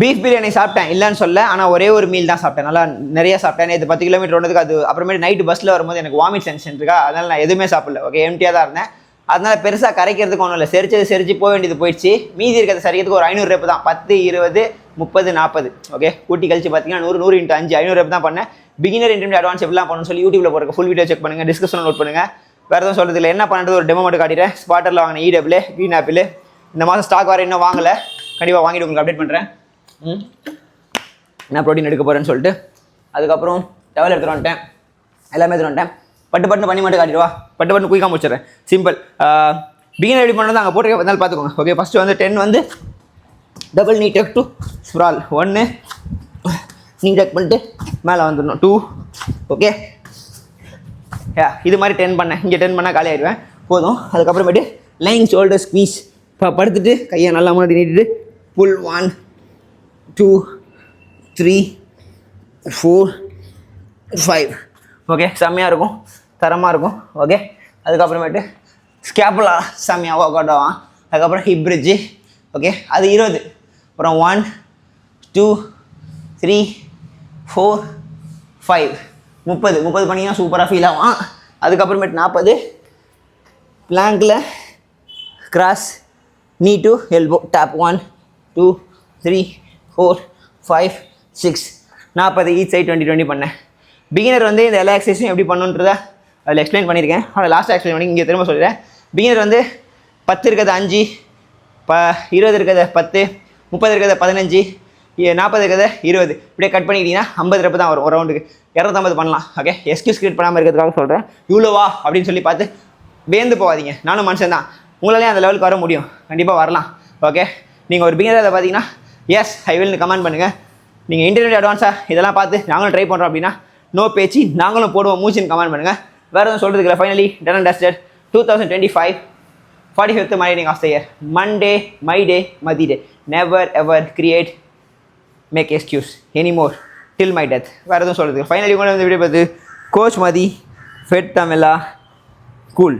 Beef biryani சாப்பிட்டேன் இல்லைன்னு சொல்ல, ஆனால் ஒரே ஒரு மீல் தான் சாப்பிட்டேன். நல்லா நிறைய சாப்பிட்டேன். நேற்று 10 கிலோமீட்டர் ஓடுறதுக்கு அது அப்புறமேட்டு நைட்டு பஸ்ஸில் வரும்போது எனக்கு வாமிட் சென்ஷன் இருக்கா, அதனால் நான் எதுவுமே சாப்பிடல. ஓகே, எம்டியாக தான் இருந்தேன். அதனால் பெருசாக கரைக்கிறதுக்கு ஒன்றும் இல்லை. செரிச்சு போக வேண்டியது போயிடுச்சு. மீதி இருக்கிறது சரிக்கிறதுக்கு ஒரு 500 ரெப்பு தான். 10, 20, 30, 40. ஓகே, கூட்டி கழிச்சு பார்த்தீங்கன்னா 100, 100 × 5 500 ரெப்பு தான் பண்ணேன். பிகினர் இன்டர்மீடியட் அட்வான்ஸ் எப்படிலாம் பண்ணணும்னு சொல்லி யூடியூப்ல போகிற ஃபுல் வீடியோ செக் பண்ணுங்கள், டிஸ்கிரிப்ஷன் நோட் பண்ணுங்கள். வேறு எதுவும் சொல்கிறது இல்லை. என்ன பண்ணுறது ஒரு டெமோ மட்டும் காட்டிடுறேன். ஸ்பாட்டரில் வாங்கின ஈடபிள் க்ரீன் ஆப்பிள் இந்த மாதம் ஸ்டாக் வர இன்னும் வாங்கலை. கண்டிப்பாக வாங்கிட்டு உங்களுக்கு அப்டேட் பண்ணுறேன். என்ன ப்ரோட்டீன் எடுக்க போகிறேன்னு சொல்லிட்டு. அதுக்கப்புறம் டவல் எடுத்துகிட்டு வந்துட்டேன், எல்லாமே எடுத்துகிட்டு வந்துட்டேன். பட்டு பண்ணி மட்டும் காட்டிடுவா. பட்டு குயிக்காக முடிச்சிடுறேன். சிம்பிள். பிகினர் ரெடி பண்ணுறது அங்கே போட்டு வந்தாலும் பார்த்துக்கோங்க. ஓகே, ஃபஸ்ட்டு வந்து 10 வந்து டபுள் நீ டெக் 2 ஸ்ப்ரால் 1 நீ டெக் பண்ணிட்டு மேலே வந்துடணும் 2. ஓகே, இது மாதிரி 10 பண்ணேன். இங்கே 10 பண்ணால் காலி ஆகிடுவேன். போதும். அதுக்கப்புறமேட்டு லைங் ஷோல்டர் ஸ்குவீஸ். இப்போ படுத்துட்டு கையை நல்லா முன்னாடி நீட்டிட்டு புல் 1 2 3 4 5. ஓகே, செம்மையாக இருக்கும், தரமாக இருக்கும். ஓகே, அதுக்கப்புறமேட்டு ஸ்கேப்புலா செம்மையாக ஒர்க் அவுட் ஆகும். அதுக்கப்புறம் ஹிப் பிரிட்ஜு. ஓகே, அது 20. அப்புறம் 1 2 3 4 5 30 பண்ணிங்கன்னா சூப்பராக ஃபீல் ஆகும். அதுக்கப்புறமேட்டு 40 பிளாங்கில் cross knee to elbow tap 1 2 3 4 5 6 40 each side 20 பண்ணேன். பிகினர் வந்து இந்த எல்லா எக்ஸசைஸும் எப்படி பண்ணணுன்றதை அதில் எக்ஸ்பிளைன் பண்ணியிருக்கேன். ஆனால் லாஸ்ட்டாக எக்ஸ்பிளைன் பண்ணி இங்கே திரும்ப சொல்லிடுறேன். பிகினர் வந்து 10 இருக்கிறது 5, 20 இருக்கிறது 10, 30 இருக்கிறது 15, 40 இருக்கிறது 20. இப்படியே கட் பண்ணிக்கிட்டீங்கன்னா 50 ரெப்பு தான் வரும் ஒரு ரவுண்டுக்கு. 250 பண்ணலாம். ஓகே, எக்ஸ்கியூஸ் கிரியேட் பண்ணாமல் இருக்கிறதுக்காக சொல்கிறேன். இவ்வளோவா அப்படின்னு சொல்லி பார்த்து வேந்து போகாதீங்க. நானும் மனுஷன் தான், உங்களாலேயும் அந்த லெவலுக்கு வர முடியும். கண்டிப்பாக வரலாம். ஓகே, நீங்கள் ஒரு பிகினர் அதை பார்த்தீங்கன்னா எஸ் ஐ வில் கமெண்ட் பண்ணுங்கள். நீங்கள் இன்டர்மீடியட் அட்வான்ஸாக இதெல்லாம் பார்த்து நாங்களும் ட்ரை பண்ணுறோம் அப்படின்னா நோ பேச்சு, நாங்களும் போடுவோம் மூச்சின்னு கமெண்ட் பண்ணுங்கள். வேறு எதுவும் சொல்கிறதுக்கு இல்லை. Finally done and dusted 2025 45th meeting of the year. Monday my day Mathi day. Never ever create make excuse anymore till my death. வேறு எதுவும் சொல்கிறதுக்கு ஃபைனலி உங்களை வந்து வீடியோ பார்த்து கோச் மதி ஃபெட் தமிழா கூல்.